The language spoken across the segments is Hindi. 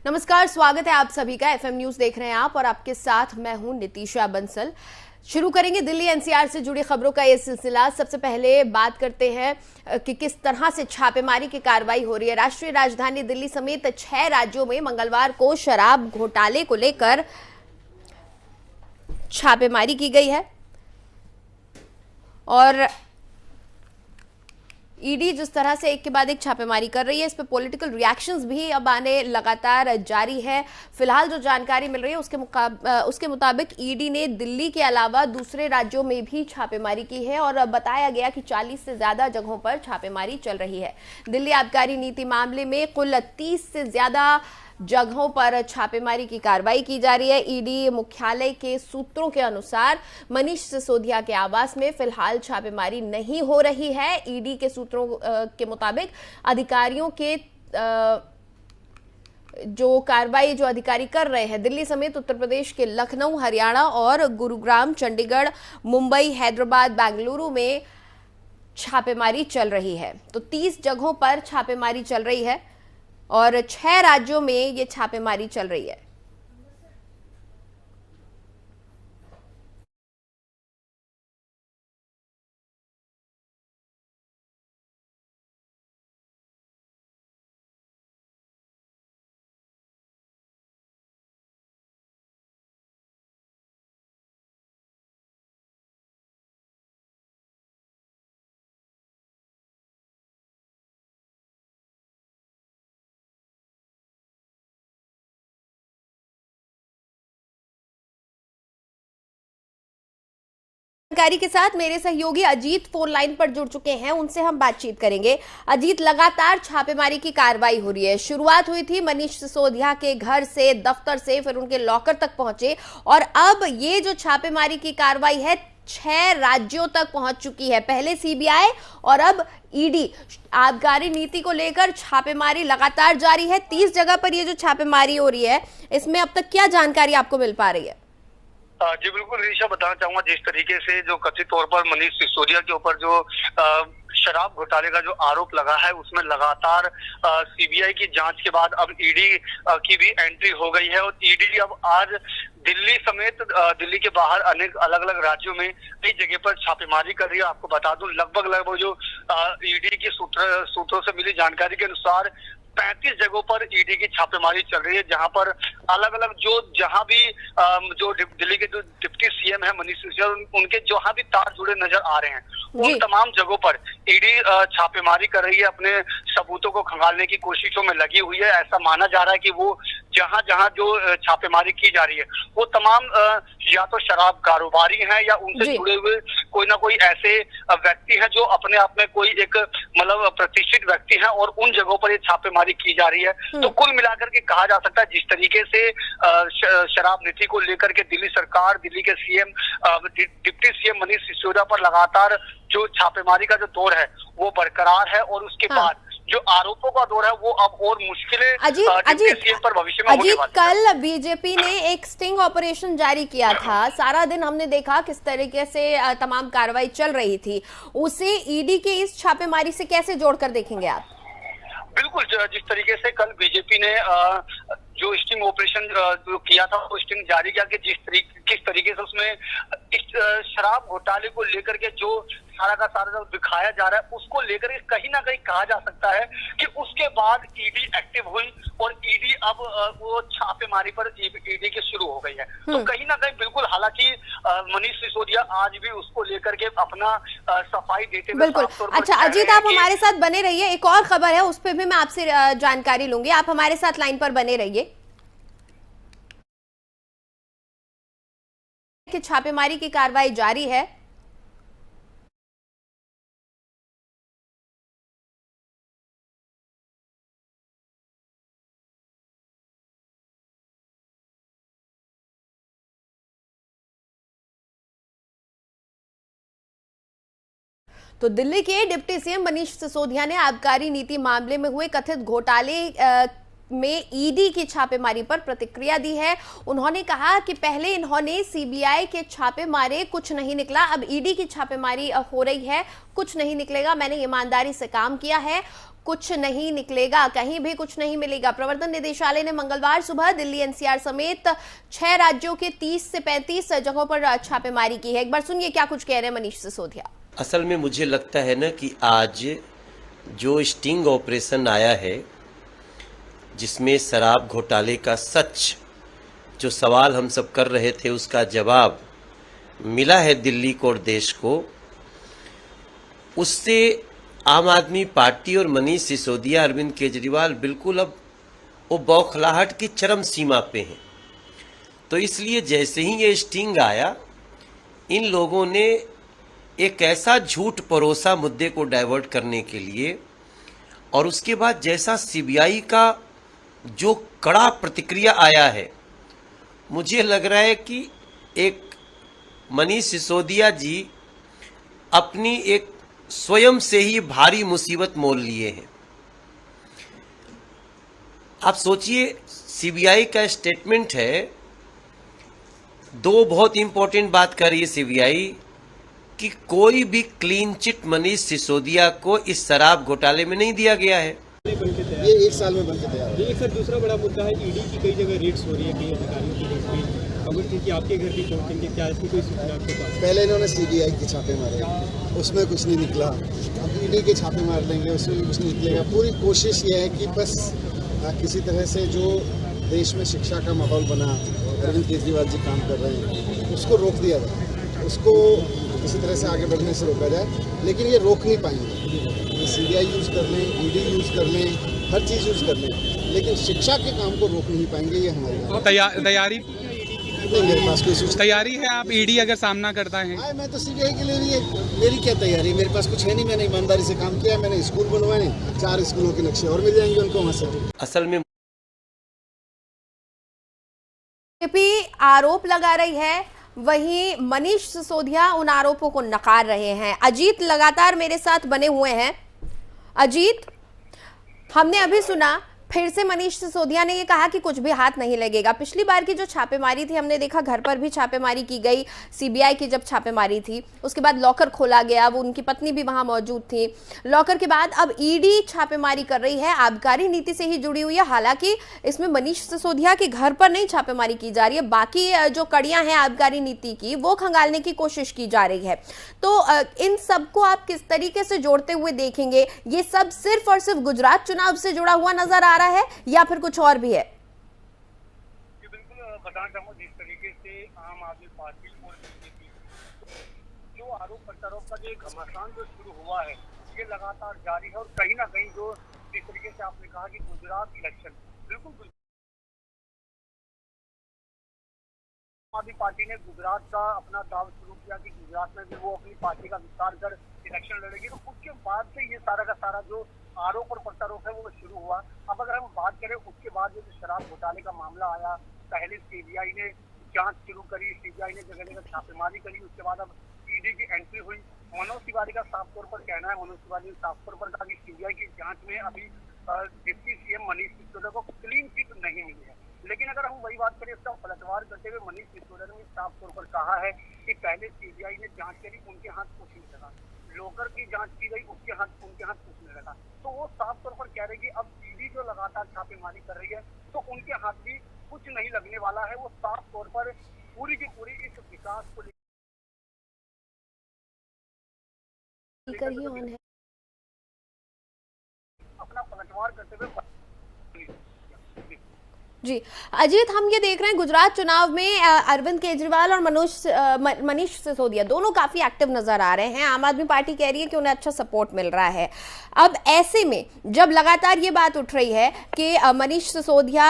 नमस्कार, स्वागत है आप सभी का। एफएम न्यूज देख रहे हैं आप और आपके साथ मैं हूं नितीशा बंसल। शुरू करेंगे दिल्ली एनसीआर से जुड़ी खबरों का ये सिलसिला। सबसे पहले बात करते हैं कि किस तरह से छापेमारी की कार्रवाई हो रही है। राष्ट्रीय राजधानी दिल्ली समेत 6 राज्यों में मंगलवार को शराब घोटाले को लेकर छापेमारी की गई है और ईडी जिस तरह से एक के बाद एक छापेमारी कर रही है, इस पे पॉलिटिकल रिएक्शंस भी अब आने लगातार जारी है। फिलहाल जो जानकारी मिल रही है उसके मुताबिक ईडी ने दिल्ली के अलावा दूसरे राज्यों में भी छापेमारी की है और बताया गया कि 40 से ज्यादा जगहों पर छापेमारी चल रही है। दिल्ली आबकारी नीति मामले में कुल 30 से ज्यादा जगहों पर छापेमारी की कार्रवाई की जा रही है। ईडी मुख्यालय के सूत्रों के अनुसार मनीष सिसोदिया के आवास में फिलहाल छापेमारी नहीं हो रही है। ईडी के सूत्रों के मुताबिक अधिकारियों के जो कार्रवाई जो अधिकारी कर रहे हैं दिल्ली समेत उत्तर प्रदेश के लखनऊ, हरियाणा और गुरुग्राम, चंडीगढ़, मुंबई, हैदराबाद, बेंगलुरु में छापेमारी चल रही है। तो 30 जगहों पर छापेमारी चल रही है और 6 राज्यों में ये छापेमारी चल रही है। जानकारी के साथ मेरे सहयोगी अजीत फोन लाइन पर जुड़ चुके हैं, उनसे हम बातचीत करेंगे। अजीत, लगातार छापेमारी की कार्रवाई हो रही है। शुरुआत हुई थी मनीष सिसोदिया के घर से, दफ्तर से, फिर उनके लॉकर तक पहुंचे और अब ये जो छापेमारी की कार्रवाई है 6 राज्यों तक पहुंच चुकी है। पहले सीबीआई और अब ईडी। आबकारी नीति को लेकर छापेमारी लगातार जारी है। 30 जगह पर ये जो छापेमारी हो रही है, इसमें अब तक क्या जानकारी आपको मिल पा रही है? जी बिल्कुल ऋषा, बताना चाहूंगा जिस तरीके से जो कथित तौर पर मनीष सिसोदिया के ऊपर जो शराब घोटाले का जो आरोप लगा है उसमें लगातार सीबीआई की जांच के बाद अब ईडी की भी एंट्री हो गई है और ईडी अब आज दिल्ली समेत दिल्ली के बाहर अनेक अलग अलग राज्यों में कई जगह पर छापेमारी कर रही है। आपको बता दूं लगभग जो ईडी की सूत्रों से मिली जानकारी के अनुसार 35 जगहों पर ईडी की छापेमारी चल रही है, जहां पर अलग अलग जहां भी जो दिल्ली के जो डिप्टी सीएम है मनीष सिसोदिया, उनके जहां भी तार जुड़े नजर आ रहे हैं उन तमाम जगहों पर ईडी छापेमारी कर रही है, अपने सबूतों को खंगालने की कोशिशों में लगी हुई है। ऐसा माना जा रहा है कि वो जहां जहां जो छापेमारी की जा रही है वो तमाम या तो शराब कारोबारी हैं या उनसे जुड़े हुए कोई ना कोई ऐसे व्यक्ति हैं जो अपने आप में कोई एक मतलब प्रतिष्ठित व्यक्ति हैं और उन जगहों पर ये छापेमारी की जा रही है। तो कुल मिलाकर के कहा जा सकता है जिस तरीके से शराब नीति को लेकर के दिल्ली सरकार, दिल्ली के CM, deputy CM Manish Sisodia पर लगातार जो छापेमारी का जो दौर है वो बरकरार है और उसके बाद जो आरोपों का दौर है वो अब और मुश्किलें सीएम पर भविष्य में होने वाली है। कल बीजेपी ने एक स्टिंग ऑपरेशन जारी किया था। सारा दिन हमने देखा किस तरीके से तमाम कार्रवाई चल रही थी। उसे ईडी के इस छापेमारी से कैसे जोड़कर देखेंगे आप? बिल्कुल, जिस तरीके से कल बीजेपी ने जो स्टिंग ऑपरेशन जो किया था वो स्टिंग जारी किया कि किस तरीके से उसमें शराब घोटाले को लेकर के जो सारा का सारा जो दिखाया जा रहा है उसको लेकर के कहीं ना कहीं कहा जा सकता है कि उसके बाद ईडी एक्टिव हुई और ईडी अब वो छापेमारी पर ईडी की शुरू हो गई है। तो कहीं ना कहीं बिल्कुल, हालांकि मनीष सिसोदिया आज भी उसको लेकर के अपना सफाई देते हुए बिल्कुल। अच्छा अजीत, आप हमारे साथ बने रहिए। एक और खबर है उस पर भी मैं आपसे जानकारी लूंगी। आप हमारे साथ लाइन पर बने रहिए। कि छापेमारी की कार्रवाई जारी है। तो दिल्ली के डिप्टी सीएम मनीष सिसोदिया ने आबकारी नीति मामले में हुए कथित घोटाले में ईडी की छापेमारी पर प्रतिक्रिया दी है। उन्होंने कहा कि पहले इन्होंने सीबीआई के छापे मारे, कुछ नहीं निकला, अब ईडी की छापेमारी हो रही है, कुछ नहीं निकलेगा, मैंने ईमानदारी से काम किया है, कुछ नहीं निकलेगा, कहीं भी कुछ नहीं मिलेगा। प्रवर्तन निदेशालय ने मंगलवार सुबह दिल्ली, एनसीआर समेत 6 राज्यों के 30 से 35 जगहों पर छापेमारी की है। एक बार सुनिए क्या कुछ कह रहे हैं मनीष सिसोदिया। असल में मुझे लगता है ना कि आज जो स्टिंग ऑपरेशन आया है, जिसमें शराब घोटाले का सच जो सवाल हम सब कर रहे थे उसका जवाब मिला है दिल्ली को और देश को, उससे आम आदमी पार्टी और मनीष सिसोदिया, अरविंद केजरीवाल बिल्कुल अब वो बौखलाहट की चरम सीमा पे हैं। तो इसलिए जैसे ही ये स्टिंग आया, इन लोगों ने एक ऐसा झूठ परोसा मुद्दे को डाइवर्ट करने के लिए, और उसके बाद जैसा सीबीआई का जो कड़ा प्रतिक्रिया आया है, मुझे लग रहा है कि एक मनीष सिसोदिया जी अपनी एक स्वयं से ही भारी मुसीबत मोल लिए हैं। आप सोचिए, सीबीआई का स्टेटमेंट है, 2 बहुत इंपॉर्टेंट बात कर रही है सीबीआई कि कोई भी क्लीन चिट मनीष सिसोदिया को इस शराब घोटाले में नहीं दिया गया है। ये 1 साल में बनके तैयार है। एक सर दूसरा बड़ा मुद्दा है, ईडी की कई जगह रेड्स हो रही है, कई अधिकारियों की रेड्स हुई, खबर थी कि आपके घर भी पहुंचेंगे, क्या इसकी कोई सूचना आपके पास? पहले इन्होंने सीबीआई के छापे मारे, उसमें कुछ नहीं निकला। अब ईडी के छापे मार लेंगे, उसमें भी कुछ नहीं निकलेगा। पूरी कोशिश ये है कि बस किसी तरह से जो देश में शिक्षा का माहौल बना, अरविंद केजरीवाल जी काम कर रहे हैं, उसको रोक दिया जाए, उसको किसी तरह से आगे बढ़ने से रोका जाए। लेकिन ये रोक नहीं पाएंगे। सीबीआई यूज़ कर लें, ईडी यूज़ कर लें, हर चीज़ यूज़ कर लें, लेकिन शिक्षा के काम को रोक नहीं पाएंगे। ये हमारी तैयारी नहीं, मेरे पास कोई सूचना तैयारी है। आप ईडी अगर सामना करता है? मैं तो सीबीआई के लिए भी, मेरी क्या तैयारी, मेरे पास कुछ है नहीं। मैंने ईमानदारी से काम किया, मैंने स्कूल बनवाए, 4 स्कूलों के नक्शे और मिल जाएंगे उनको वहाँ से। असल में बीजेपी आरोप लगा रही है, वहीं मनीष सिसोदिया उन आरोपों को नकार रहे हैं। अजीत लगातार मेरे साथ बने हुए हैं। अजीत, हमने अभी सुना फिर से मनीष सिसोदिया ने ये कहा कि कुछ भी हाथ नहीं लगेगा। पिछली बार की जो छापेमारी थी, हमने देखा घर पर भी छापेमारी की गई। सीबीआई की जब छापेमारी थी उसके बाद लॉकर खोला गया, वो उनकी पत्नी भी वहां मौजूद थी। लॉकर के बाद अब ईडी छापेमारी कर रही है, आबकारी नीति से ही जुड़ी हुई है। हालांकि इसमें मनीष सिसोदिया के घर पर नहीं छापेमारी की जा रही है, बाकी जो कड़ियां हैं आबकारी नीति की वो खंगालने की कोशिश की जा रही है। तो इन सबको आप किस तरीके से जोड़ते हुए देखेंगे? ये सब सिर्फ और सिर्फ गुजरात चुनाव से जुड़ा हुआ नजर आ रहा है या फिर कुछ और भी है? बिल्कुल बताना चाहूंगा, जिस तरीके से आम आदमी पार्टी और बीजेपी जो आरोप प्रत्यारोप का जो घमासान जो शुरू हुआ है, ये लगातार जारी है। और कहीं ना कहीं जो जिस तरीके से आपने कहा कि गुजरात इलेक्शन, बिल्कुल आम आदमी पार्टी ने गुजरात का अपना दाव शुरू किया कि गुजरात में भी वो अपनी पार्टी का विस्तार कर इलेक्शन लड़ेगी। तो उसके बाद से ये सारा का सारा जो आरोप और प्रत्यारोप है वो शुरू हुआ। अब अगर हम बात करें उसके बाद जो शराब घोटाले का मामला आया, पहले सीबीआई ने जांच शुरू करी, सीबीआई ने जगह जगह छापेमारी करी, उसके बाद अब ईडी की एंट्री हुई। मनोज तिवारी का साफ तौर पर कहना है, मनोज तिवारी ने साफ तौर पर कहा कि सीबीआई की जांच में अभी डिप्टी सीएम मनीष सिसोदिया को क्लीन चिट नहीं मिली है। लेकिन अगर हम वही बात करें, इसका पलटवार करते हुए मनीष सिसोदिया ने साफ तौर पर कहा है कि पहले सीबीआई ने जांच करी, उनके हाथ कुछ नहीं लगा, लोकर की जांच की गई, उनके हाथ कुछ नहीं लगा। तो वो साफ तौर पर कह रहे कि अब ईडी जो लगातार छापेमारी कर रही है तो उनके हाथ भी कुछ नहीं लगने वाला है। वो साफ तौर पर पूरी की पूरी इस विकास को अपना पलटवार करते हुए जी। अजीत, हम ये देख रहे हैं गुजरात चुनाव में अरविंद केजरीवाल और मनीष सिसोदिया दोनों काफी एक्टिव नजर आ रहे हैं। आम आदमी पार्टी कह रही है कि उन्हें अच्छा सपोर्ट मिल रहा है। अब ऐसे में जब लगातार ये बात उठ रही है कि मनीष सिसोदिया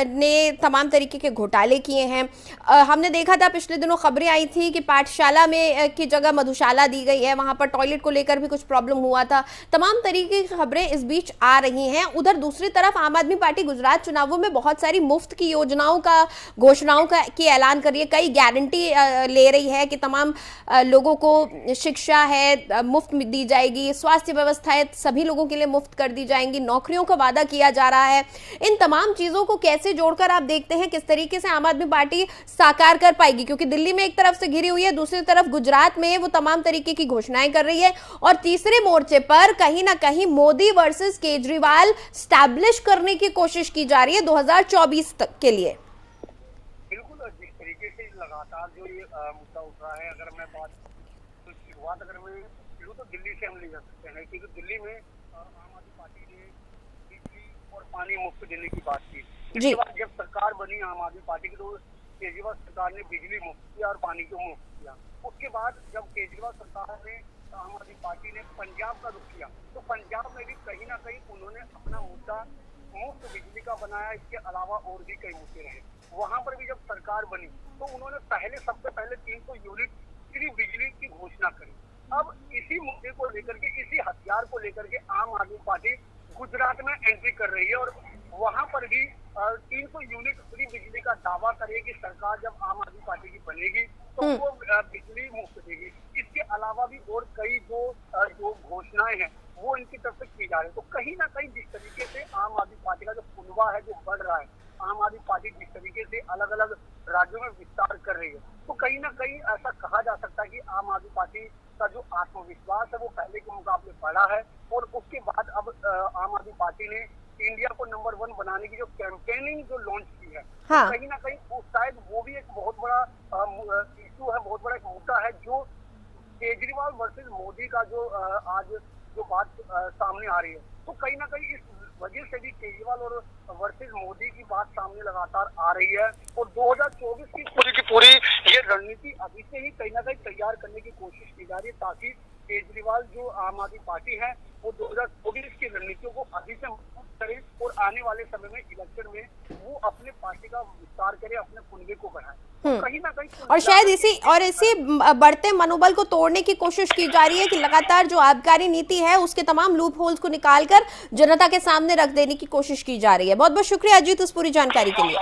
ने तमाम तरीके के घोटाले किए हैं, हमने देखा था पिछले दिनों खबरें आई थी कि पाठशाला में की जगह मधुशाला दी गई है, वहां पर टॉयलेट को लेकर भी कुछ प्रॉब्लम हुआ था। तमाम तरीके की खबरें इस बीच आ रही हैं। उधर दूसरी तरफ आम आदमी पार्टी गुजरात चुनावों में बहुत बहुत सारी मुफ्त की योजनाओं का घोषणाओं की ऐलान कर रही है, कई गारंटी ले रही है कि तमाम लोगों को शिक्षा है मुफ्त दी जाएगी, स्वास्थ्य व्यवस्थाएं सभी लोगों के लिए मुफ्त कर दी जाएंगी, नौकरियों का वादा किया जा रहा है। इन तमाम चीजों को कैसे जोड़कर आप देखते हैं किस तरीके से आम आदमी पार्टी साकार कर पाएगी, क्योंकि दिल्ली में एक तरफ से घिरी हुई है, दूसरी तरफ गुजरात में वो तमाम तरीके की घोषणाएं कर रही है, और तीसरे मोर्चे पर कहीं ना कहीं मोदी वर्सेस केजरीवाल स्टैब्लिश करने की कोशिश की जा रही है 2024 तक के लिए। बिल्कुल, जिस तरीके से लगातार जो ये मुद्दा उठ रहा है, अगर मैं बात तो शुरुआत अगर मैं शुरू तो दिल्ली से हम ले जा सकते हैं, क्योंकि दिल्ली में आम आदमी पार्टी ने बिजली और पानी मुफ्त देने की बात की। इसके बाद जब सरकार बनी आम आदमी पार्टी की तो केजरीवाल सरकार ने बिजली मुफ्त किया और पानी को मुफ्त किया। उसके बाद जब केजरीवाल सरकार ने आम आदमी पार्टी ने पंजाब का रुख किया तो पंजाब में भी कहीं ना कहीं उन्होंने अपना मुद्दा मुफ्त बिजली का बनाया। इसके अलावा और भी कई मुद्दे रहे। वहां पर भी जब सरकार बनी तो उन्होंने सबसे पहले 300 यूनिट फ्री बिजली की घोषणा करी। अब इसी मुद्दे को लेकर के, इसी हथियार को लेकर के आम आदमी पार्टी गुजरात में एंट्री कर रही है और वहां पर भी 300 यूनिट फ्री बिजली का दावा करेगी सरकार जब आम आदमी पार्टी की बनेगी तो वो बिजली मुफ्त देगी। इसके अलावा भी और कई जो घोषणाएं हैं वो इनकी तरफ से की जा रही है। तो कहीं ना कहीं जिस तरीके से आम आदमी पार्टी का जो पुनवा है जो बढ़ रहा है, आम आदमी पार्टी जिस तरीके से अलग अलग राज्यों में विस्तार कर रही है, तो कहीं ना कहीं ऐसा कहा जा सकता है कि आम आदमी पार्टी का जो आत्मविश्वास है वो पहले के मुकाबले बढ़ा है। और उसके बाद अब आम आदमी पार्टी ने इंडिया को नंबर 1 बनाने की जो कैंपेनिंग जो लॉन्च की है, हाँ। तो कहीं ना कहीं शायद वो भी एक बहुत बड़ा इशू है, बहुत बड़ा एक मुद्दा है जो केजरीवाल वर्सेस मोदी का जो आज जो बात सामने आ रही है। तो कहीं ना कहीं इस वजह से भी केजरीवाल और वर्सेस मोदी की बात सामने लगातार आ रही है और 2024 की पूरी ये रणनीति अभी से ही कहीं ना कहीं तैयार करने की कोशिश की जा रही है ताकि केजरीवाल जो आम आदमी पार्टी है वो 2024 की रणनीतियों को अभी से करे और आने वाले समय में इलेक्शन में वो अपने पार्टी का विस्तार करे, अपने कुनबे को बढ़ाए। कहीं ना कहीं और शायद इसी बढ़ते मनोबल को तोड़ने की कोशिश की जा रही है कि लगातार जो आबकारी नीति है उसके तमाम लूप होल्स को निकालकर जनता के सामने रख देने की कोशिश की जा रही है। बहुत बहुत शुक्रिया अजीत इस पूरी जानकारी के लिए।